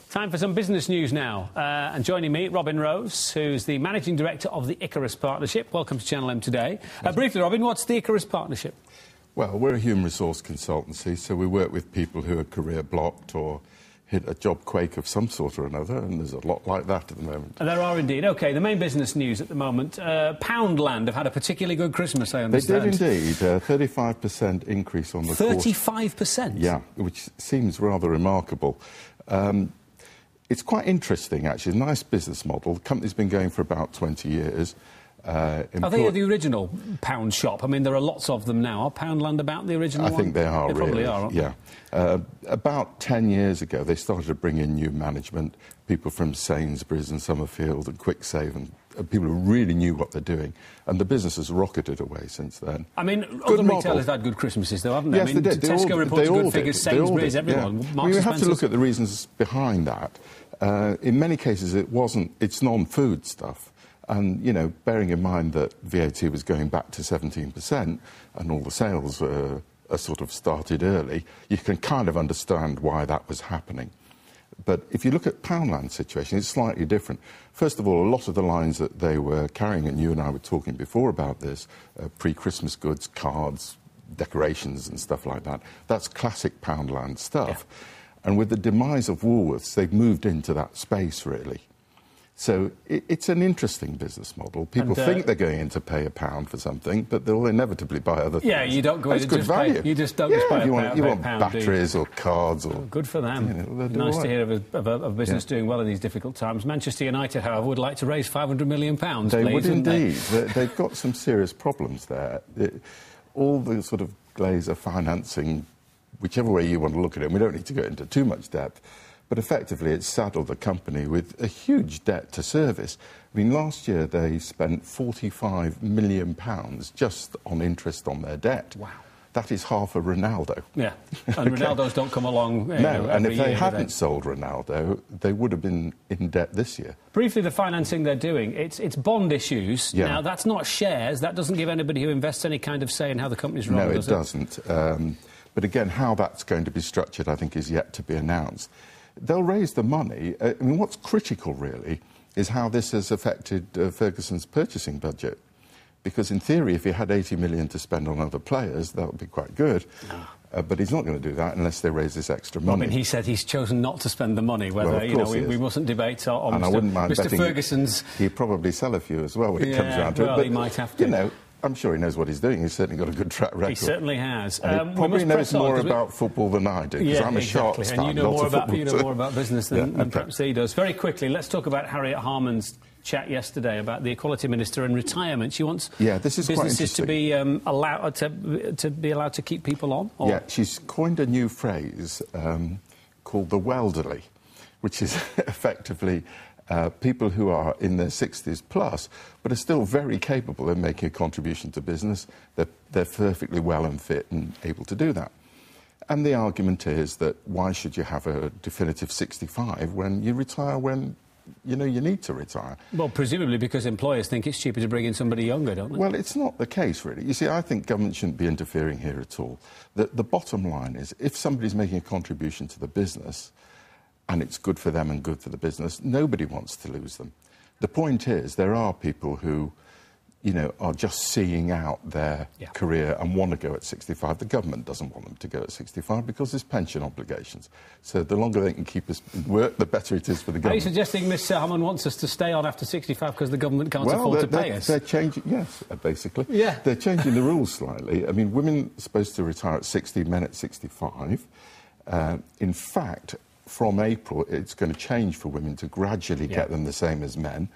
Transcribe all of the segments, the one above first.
Time for some business news now. And joining me, Robin Rose, who's the Managing Director of the Icarus Partnership. Welcome to Channel M today. Briefly, Robin, what's the Icarus Partnership? Well, we're a human resource consultancy, so we work with people who are career blocked or hit a job quake of some sort or another, and there's a lot like that at the moment. And there are indeed. OK, the main business news at the moment. Poundland have had a particularly good Christmas, I understand. They did indeed. 35% increase on the 35%? Yeah, which seems rather remarkable. It's quite interesting, actually. A nice business model. The company's been going for about 20 years. Are they the original pound shop? I mean, there are lots of them now. Are Poundland about the original one? I think they are, They really. probably are, aren't they? Yeah. About 10 years ago, they started to bring in new management, people from Sainsbury's and Summerfield and Quicksave, and people who really knew what they're doing. And the business has rocketed away since then. I mean, other retailers have had good Christmases, though, haven't they? Yes, I mean, they did. Tesco reports good figures, Sainsbury's, everyone. Yeah. You have to look at the reasons behind that. In many cases, it's non-food stuff. And, you know, bearing in mind that VAT was going back to 17% and all the sales are sort of started early, you can kind of understand why that was happening. But if you look at Poundland's situation, it's slightly different. First of all, a lot of the lines that they were carrying, and you and I were talking before about this, pre-Christmas goods, cards, decorations and stuff like that, that's classic Poundland stuff. Yeah. And with the demise of Woolworths, they've moved into that space, really. So it's an interesting business model. People think they're going in to pay £1 for something, but they'll inevitably buy other things. Yeah, you don't go in and just value. Pay, you just don't just buy you £1. Want batteries or cards or... Good for them. You know, nice to hear of a business doing well in these difficult times. Manchester United, however, would like to raise £500 million, They would indeed. They've got some serious problems there. All the sort of Glazer financing, whichever way you want to look at it, and we don't need to go into too much depth, but effectively it's saddled the company with a huge debt to service. I mean, last year they spent £45 million just on interest on their debt. Wow. That is half a Ronaldo. Yeah, and Ronaldos don't come along No, and if they hadn't sold Ronaldo, they would have been in debt this year. Briefly, the financing they're doing, it's bond issues. Yeah. Now, that's not shares. That doesn't give anybody who invests any kind of say in how the company's run, does it? No, it doesn't. But again, how that's going to be structured, I think, is yet to be announced. They'll raise the money. I mean, what's critical, really, is how this has affected Ferguson's purchasing budget. Because, in theory, if he had £80 million to spend on other players, that would be quite good. No. But he's not going to do that unless they raise this extra money. I mean, he said he's chosen not to spend the money, whether, well, we mustn't debate on and I wouldn't mind Mr Ferguson's... He'd probably sell a few as well when it comes around to it. But he might have to. You know, I'm sure he knows what he's doing. He's certainly got a good track record. He certainly has. He probably knows more about football than I do, because I'm a Sharks fan, and you know more about business than perhaps he does. Very quickly, let's talk about Harriet Harman's chat yesterday about the Equality Minister and retirement. She wants businesses to be allowed to keep people on. Or? Yeah, she's coined a new phrase called the welderly, which is effectively people who are in their 60s plus, but are still very capable of making a contribution to business. They're perfectly well and fit and able to do that. And the argument is that why should you have a definitive 65 when you retire when you know you need to retire? Well, presumably because employers think it's cheaper to bring in somebody younger, don't they? Well, it's not the case, really. You see, I think government shouldn't be interfering here at all. The bottom line is, if somebody's making a contribution to the business, and it's good for them and good for the business, nobody wants to lose them. The point is, there are people who, you know, are just seeing out their career and want to go at 65. The government doesn't want them to go at 65 because there's pension obligations. So the longer they can keep us in work, the better it is for the government. Are you suggesting Miss Harman wants us to stay on after 65 because the government can't afford to pay us? They're changing, yes, basically. Yeah. They're changing the rules slightly. I mean, women are supposed to retire at 60, men at 65. In fact, from April, it's going to change for women to gradually get them the same as men.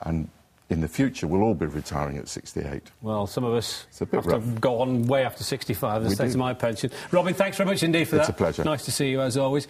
And in the future, we'll all be retiring at 68. Well, some of us have to go on way after 65. That's my pension. Robin, thanks very much indeed for that. It's a pleasure. Nice to see you, as always.